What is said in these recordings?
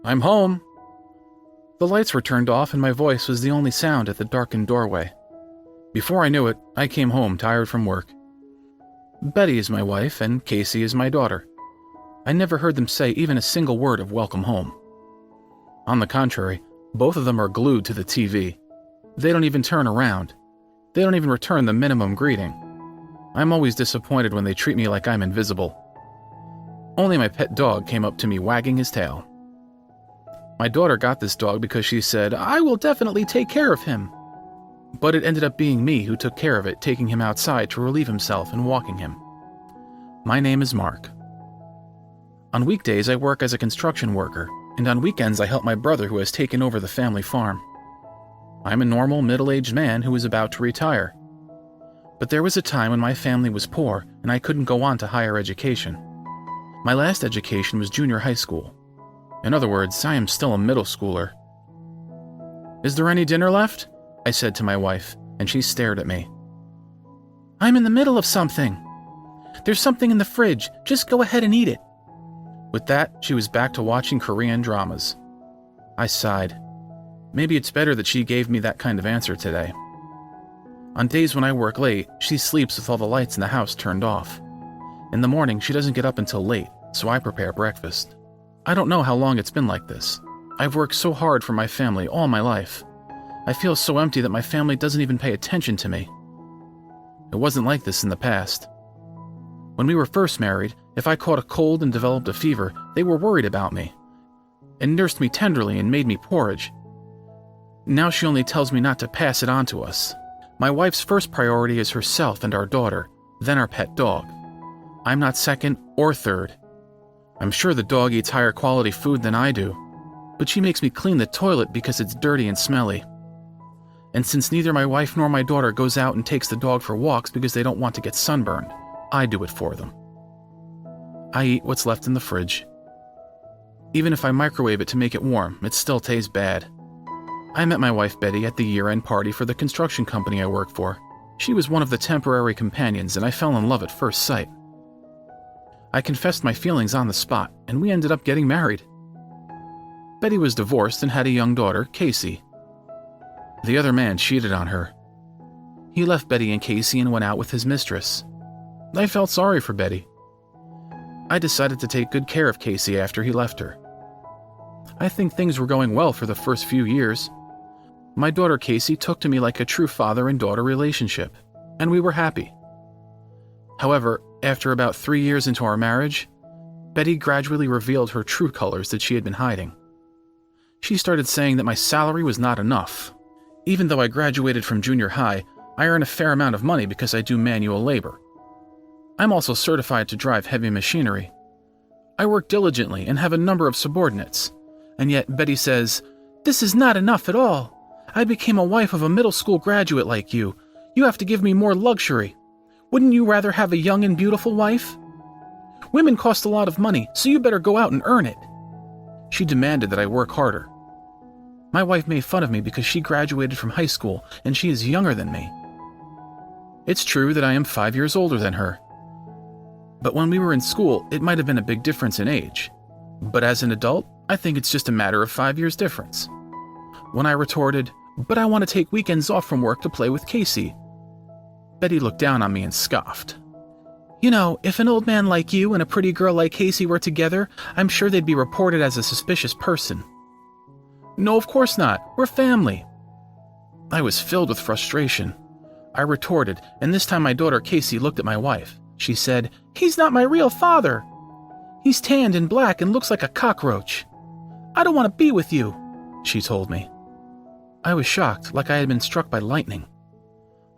I'm home. The lights were turned off and my voice was the only sound at the darkened doorway. Before I knew it, I came home tired from work. Betty is my wife and Casey is my daughter. I never heard them say even a single word of welcome home. On the contrary, both of them are glued to the TV. They don't even turn around. They don't even return the minimum greeting. I'm always disappointed when they treat me like I'm invisible. Only my pet dog came up to me wagging his tail. My daughter got this dog because she said, "I will definitely take care of him." But it ended up being me who took care of it, taking him outside to relieve himself and walking him. My name is Mark. On weekdays, I work as a construction worker, and on weekends I help my brother who has taken over the family farm. I'm a normal, middle-aged man who is about to retire. But there was a time when my family was poor and I couldn't go on to higher education. My last education was junior high school. In other words, I am still a middle schooler. "Is there any dinner left?" I said to my wife, and she stared at me. "I'm in the middle of something. There's something in the fridge. Just go ahead and eat it." With that, she was back to watching Korean dramas. I sighed. Maybe it's better that she gave me that kind of answer today. On days when I work late, she sleeps with all the lights in the house turned off. In the morning, she doesn't get up until late, so I prepare breakfast. I don't know how long it's been like this. I've worked so hard for my family all my life. I feel so empty that my family doesn't even pay attention to me. It wasn't like this in the past. When we were first married, if I caught a cold and developed a fever, they were worried about me and nursed me tenderly and made me porridge. Now she only tells me not to pass it on to us. My wife's first priority is herself and our daughter, then our pet dog. I'm not second or third. I'm sure the dog eats higher quality food than I do, but she makes me clean the toilet because it's dirty and smelly. And since neither my wife nor my daughter goes out and takes the dog for walks because they don't want to get sunburned, I do it for them. I eat what's left in the fridge. Even if I microwave it to make it warm, it still tastes bad. I met my wife Betty at the year-end party for the construction company I work for. She was one of the temporary companions, and I fell in love at first sight. I confessed my feelings on the spot, and we ended up getting married. Betty was divorced and had a young daughter, Casey. The other man cheated on her. He left Betty and Casey and went out with his mistress. I felt sorry for Betty. I decided to take good care of Casey after he left her. I think things were going well for the first few years. My daughter Casey took to me like a true father and daughter relationship, and we were happy. However, after about 3 years into our marriage, Betty gradually revealed her true colors that she had been hiding. She started saying that my salary was not enough. Even though I graduated from junior high, I earn a fair amount of money because I do manual labor. I'm also certified to drive heavy machinery. I work diligently and have a number of subordinates, and yet Betty says, "This is not enough at all. I became a wife of a middle school graduate like you. You have to give me more luxury. Wouldn't you rather have a young and beautiful wife? Women cost a lot of money, so you better go out and earn it." She demanded that I work harder. My wife made fun of me because she graduated from high school and she is younger than me. It's true that I am 5 years older than her. But when we were in school, it might have been a big difference in age. But as an adult, I think it's just a matter of 5 years difference. When I retorted, "But I want to take weekends off from work to play with Casey," Betty looked down on me and scoffed. "You know, if an old man like you and a pretty girl like Casey were together, I'm sure they'd be reported as a suspicious person." "No, of course not. We're family." I was filled with frustration. I retorted, and this time my daughter Casey looked at my wife. She said, "He's not my real father. He's tanned and black and looks like a cockroach. I don't want to be with you," she told me. I was shocked, like I had been struck by lightning.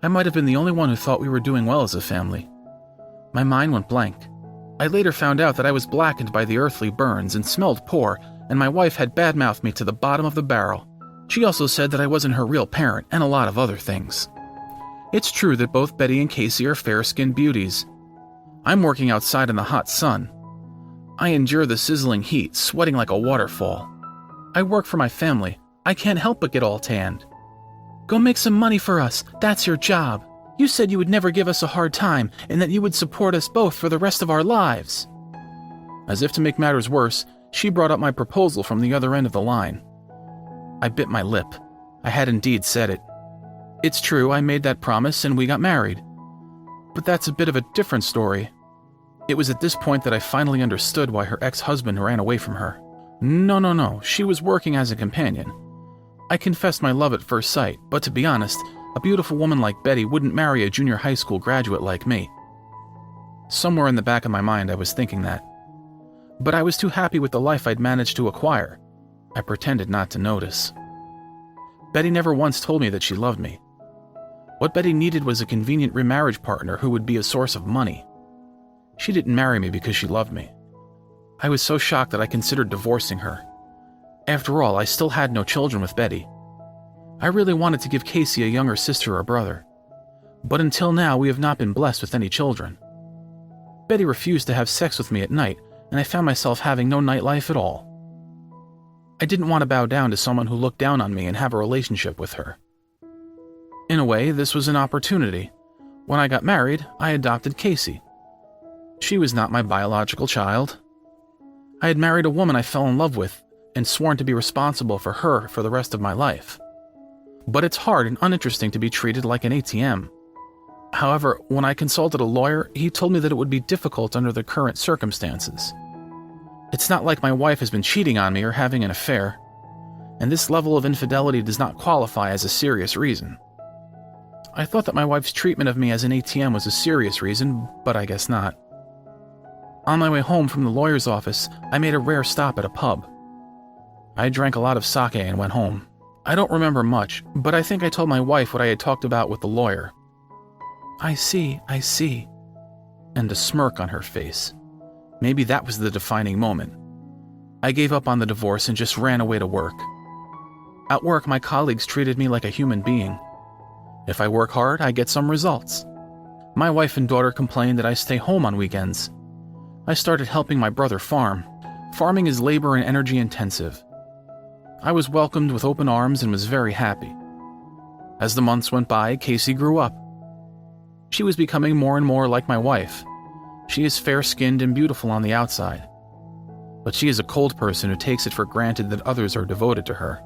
I might have been the only one who thought we were doing well as a family. My mind went blank. I later found out that I was blackened by the earthly burns and smelled poor, and my wife had badmouthed me to the bottom of the barrel. She also said that I wasn't her real parent and a lot of other things. It's true that both Betty and Casey are fair-skinned beauties. I'm working outside in the hot sun. I endure the sizzling heat, sweating like a waterfall. I work for my family. I can't help but get all tanned. "Go make some money for us. That's your job. You said you would never give us a hard time and that you would support us both for the rest of our lives." As if to make matters worse, she brought up my proposal from the other end of the line. I bit my lip. I had indeed said it. It's true, I made that promise and we got married. But that's a bit of a different story. It was at this point that I finally understood why her ex-husband ran away from her. No, she was working as a companion. I confessed my love at first sight, but to be honest, a beautiful woman like Betty wouldn't marry a junior high school graduate like me. Somewhere in the back of my mind I was thinking that. But I was too happy with the life I'd managed to acquire. I pretended not to notice. Betty never once told me that she loved me. What Betty needed was a convenient remarriage partner who would be a source of money. She didn't marry me because she loved me. I was so shocked that I considered divorcing her. After all, I still had no children with Betty. I really wanted to give Casey a younger sister or brother. But until now, we have not been blessed with any children. Betty refused to have sex with me at night, and I found myself having no nightlife at all. I didn't want to bow down to someone who looked down on me and have a relationship with her. In a way, this was an opportunity. When I got married, I adopted Casey. She was not my biological child. I had married a woman I fell in love with and sworn to be responsible for her for the rest of my life. But it's hard and uninteresting to be treated like an ATM. However, when I consulted a lawyer, he told me that it would be difficult under the current circumstances. It's not like my wife has been cheating on me or having an affair, and this level of infidelity does not qualify as a serious reason. I thought that my wife's treatment of me as an ATM was a serious reason, but I guess not. On my way home from the lawyer's office, I made a rare stop at a pub. I drank a lot of sake and went home. I don't remember much, but I think I told my wife what I had talked about with the lawyer. I see, and a smirk on her face. Maybe that was the defining moment. I gave up on the divorce and just ran away to work. At work, my colleagues treated me like a human being. If I work hard, I get some results. My wife and daughter complained that I stay home on weekends. I started helping my brother farm. Farming is labor and energy intensive. I was welcomed with open arms and was very happy. As the months went by, Casey grew up. She was becoming more and more like my wife. She is fair-skinned and beautiful on the outside. But she is a cold person who takes it for granted that others are devoted to her.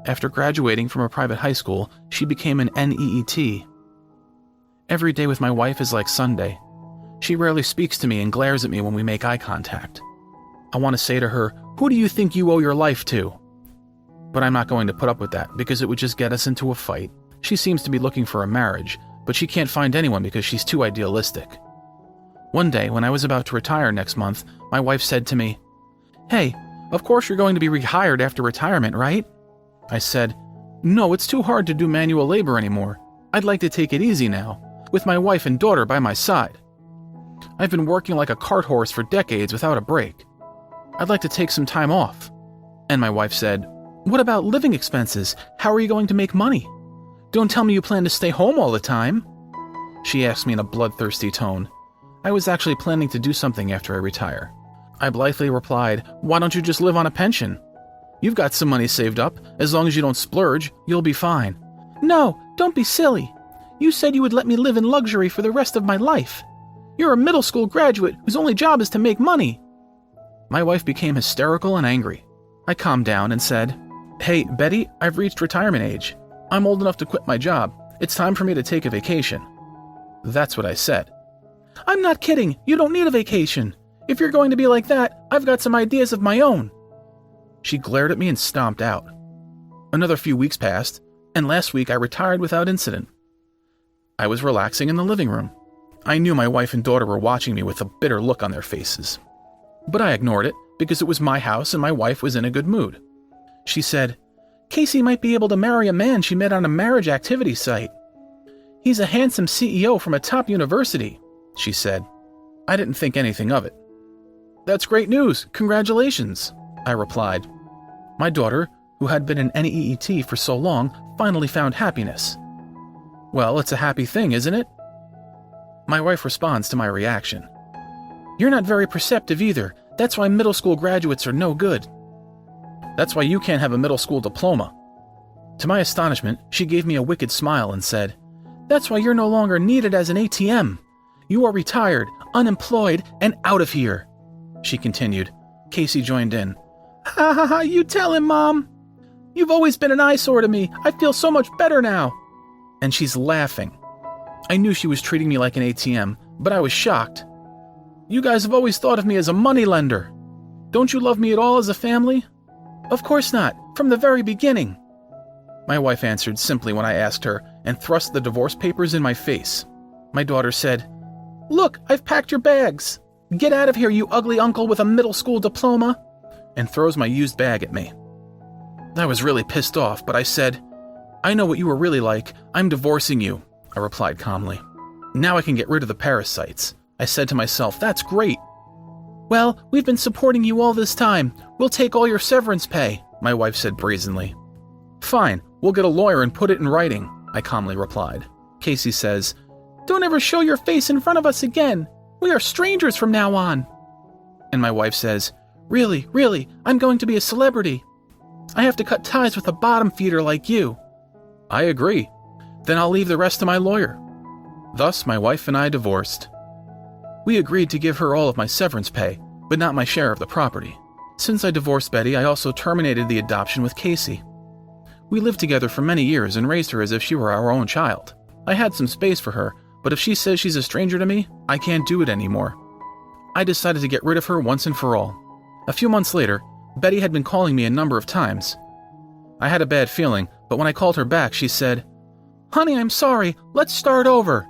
After graduating from a private high school, she became an NEET. Every day with my wife is like Sunday. She rarely speaks to me and glares at me when we make eye contact. I want to say to her, "Who do you think you owe your life to?" But I'm not going to put up with that because it would just get us into a fight. She seems to be looking for a marriage, but she can't find anyone because she's too idealistic. One day, when I was about to retire next month, my wife said to me, "Hey, of course you're going to be rehired after retirement, right?" I said, "No, it's too hard to do manual labor anymore. I'd like to take it easy now, with my wife and daughter by my side. I've been working like a cart horse for decades without a break. I'd like to take some time off." And my wife said, "What about living expenses? How are you going to make money? Don't tell me you plan to stay home all the time." She asked me in a bloodthirsty tone. I was actually planning to do something after I retire. I blithely replied, "Why don't you just live on a pension? You've got some money saved up. As long as you don't splurge, you'll be fine." "No, don't be silly. You said you would let me live in luxury for the rest of my life. You're a middle school graduate whose only job is to make money." My wife became hysterical and angry. I calmed down and said, "Hey, Betty, I've reached retirement age. I'm old enough to quit my job. It's time for me to take a vacation." That's what I said. "I'm not kidding. You don't need a vacation. If you're going to be like that, I've got some ideas of my own." She glared at me and stomped out. Another few weeks passed, and last week I retired without incident. I was relaxing in the living room. I knew my wife and daughter were watching me with a bitter look on their faces. But I ignored it because it was my house and my wife was in a good mood. She said, "Casey might be able to marry a man she met on a marriage activity site. He's a handsome CEO from a top university," she said. I didn't think anything of it. "That's great news. Congratulations," I replied. My daughter, who had been an NEET for so long, finally found happiness. Well, it's a happy thing, isn't it? My wife responds to my reaction. "You're not very perceptive either. That's why middle school graduates are no good. That's why you can't have a middle school diploma." To my astonishment, she gave me a wicked smile and said, "That's why you're no longer needed as an ATM. You are retired, unemployed, and out of here." She continued, Casey joined in. Ha ha ha, you tell him, Mom. You've always been an eyesore to me. I feel so much better now. And she's laughing. I knew she was treating me like an ATM, but I was shocked. You guys have always thought of me as a moneylender. Don't you love me at all as a family? Of course not, from the very beginning. My wife answered simply when I asked her and thrust the divorce papers in my face. My daughter said, Look, I've packed your bags. Get out of here, you ugly uncle with a middle school diploma, and throws my used bag at me. I was really pissed off, but I said, I know what you were really like. I'm divorcing you, I replied calmly. Now I can get rid of the parasites. I said to myself, that's great. Well, we've been supporting you all this time. We'll take all your severance pay, my wife said brazenly. Fine, we'll get a lawyer and put it in writing, I calmly replied. Casey says, Don't ever show your face in front of us again. We are strangers from now on. And my wife says, Really, I'm going to be a celebrity. I have to cut ties with a bottom feeder like you. I agree. Then I'll leave the rest to my lawyer. Thus, my wife and I divorced. We agreed to give her all of my severance pay, but not my share of the property. Since I divorced Betty, I also terminated the adoption with Casey. We lived together for many years and raised her as if she were our own child. I had some space for her, but if she says she's a stranger to me, I can't do it anymore. I decided to get rid of her once and for all. A few months later, Betty had been calling me a number of times. I had a bad feeling, but when I called her back, she said, Honey, I'm sorry. Let's start over.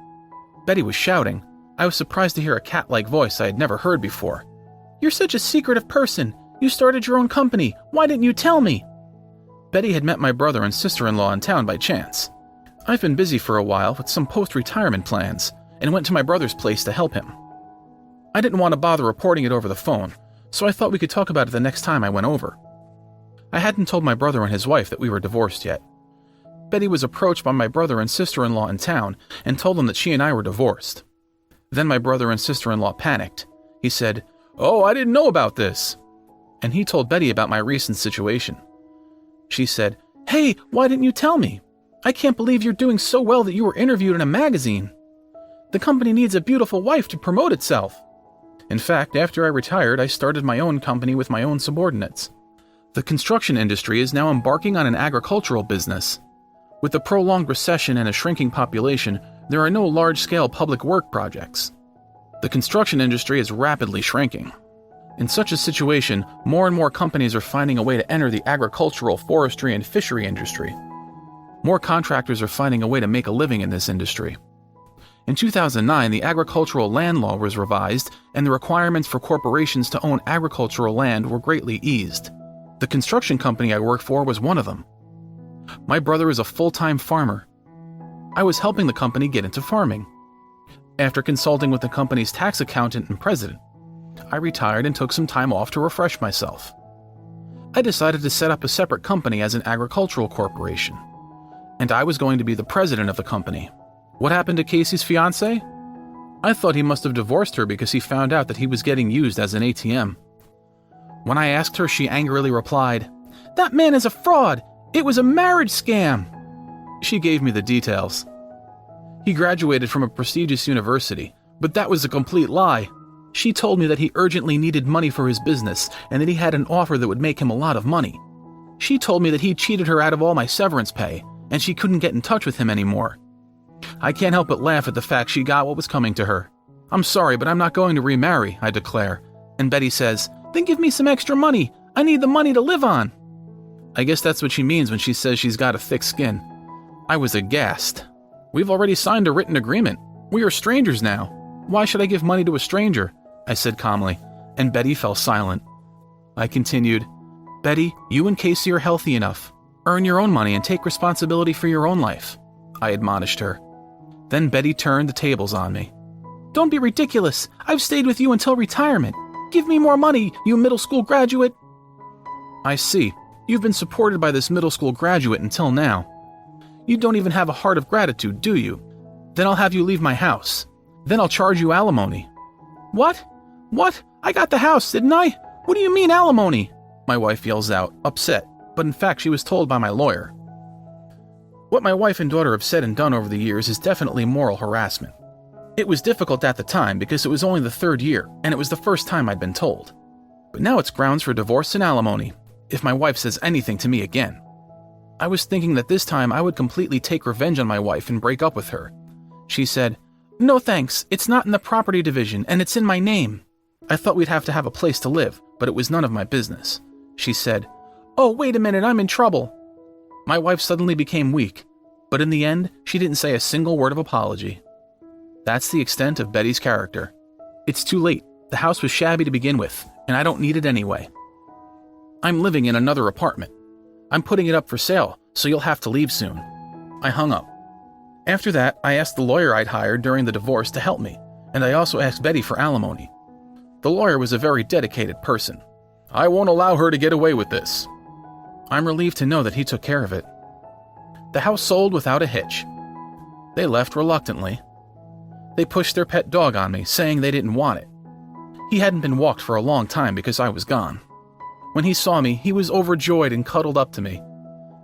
Betty was shouting. I was surprised to hear a cat-like voice I had never heard before. You're such a secretive person. You started your own company. Why didn't you tell me? Betty had met my brother and sister-in-law in town by chance. I've been busy for a while with some post-retirement plans and went to my brother's place to help him. I didn't want to bother reporting it over the phone, so I thought we could talk about it the next time I went over. I hadn't told my brother and his wife that we were divorced yet. Betty was approached by my brother and sister-in-law in town and told them that she and I were divorced. Then my brother and sister-in-law panicked. He said, Oh, I didn't know about this. And he told Betty about my recent situation. She said, Hey, why didn't you tell me? I can't believe you're doing so well that you were interviewed in a magazine. The company needs a beautiful wife to promote itself. In fact, after I retired, I started my own company with my own subordinates. The construction industry is now embarking on an agricultural business. With the prolonged recession and a shrinking population, there are no large-scale public work projects. The construction industry is rapidly shrinking. In such a situation, more and more companies are finding a way to enter the agricultural, forestry, and fishery industry. More contractors are finding a way to make a living in this industry. In 2009, the agricultural land law was revised, and the requirements for corporations to own agricultural land were greatly eased. The construction company I worked for was one of them. My brother is a full-time farmer. I was helping the company get into farming. After consulting with the company's tax accountant and president, I retired and took some time off to refresh myself. I decided to set up a separate company as an agricultural corporation, and I was going to be the president of the company. What happened to Casey's fiancée? I thought he must have divorced her because he found out that he was getting used as an ATM. When I asked her, she angrily replied, That man is a fraud! It was a marriage scam! She gave me the details. He graduated from a prestigious university, but that was a complete lie. She told me that he urgently needed money for his business and that he had an offer that would make him a lot of money. She told me that he cheated her out of all my severance pay and she couldn't get in touch with him anymore. I can't help but laugh at the fact she got what was coming to her. I'm sorry, but I'm not going to remarry, I declare. And Betty says, Then give me some extra money. I need the money to live on. I guess that's what she means when she says she's got a thick skin. I was aghast. We've already signed a written agreement. We are strangers now. Why should I give money to a stranger? I said calmly, and Betty fell silent. I continued, Betty, you and Casey are healthy enough. Earn your own money and take responsibility for your own life, I admonished her. Then Betty turned the tables on me. Don't be ridiculous. I've stayed with you until retirement. Give me more money, you middle school graduate. I see. You've been supported by this middle school graduate until now. You don't even have a heart of gratitude, do you? Then I'll have you leave my house. Then I'll charge you alimony. What? What? I got the house, didn't I? What do you mean alimony? My wife yells out, upset, but in fact she was told by my lawyer. What my wife and daughter have said and done over the years is definitely moral harassment. It was difficult at the time because it was only the third year, and it was the first time I'd been told. But now it's grounds for divorce and alimony, if my wife says anything to me again. I was thinking that this time I would completely take revenge on my wife and break up with her. She said, "No thanks, it's not in the property division and it's in my name." I thought we'd have to have a place to live, but it was none of my business. She said, "Oh, wait a minute, I'm in trouble." My wife suddenly became weak, but in the end, she didn't say a single word of apology. That's the extent of Betty's character. It's too late. The house was shabby to begin with, and I don't need it anyway. I'm living in another apartment. I'm putting it up for sale, so you'll have to leave soon. I hung up. After that, I asked the lawyer I'd hired during the divorce to help me, and I also asked Betty for alimony. The lawyer was a very dedicated person. "I won't allow her to get away with this." I'm relieved to know that he took care of it. The house sold without a hitch. They left reluctantly. They pushed their pet dog on me, saying they didn't want it. He hadn't been walked for a long time because I was gone. When he saw me, he was overjoyed and cuddled up to me.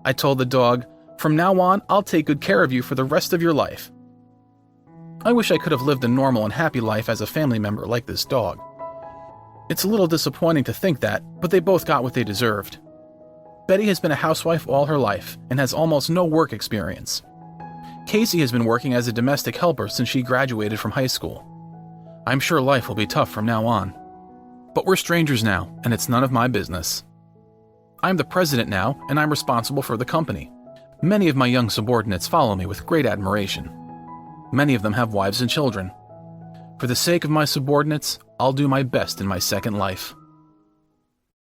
I told the dog, "From now on, I'll take good care of you for the rest of your life." I wish I could have lived a normal and happy life as a family member like this dog. It's a little disappointing to think that, but they both got what they deserved. Betty has been a housewife all her life and has almost no work experience. Casey has been working as a domestic helper since she graduated from high school. I'm sure life will be tough from now on. But we're strangers now, and it's none of my business. I'm the president now, and I'm responsible for the company. Many of my young subordinates follow me with great admiration. Many of them have wives and children. For the sake of my subordinates, I'll do my best in my second life.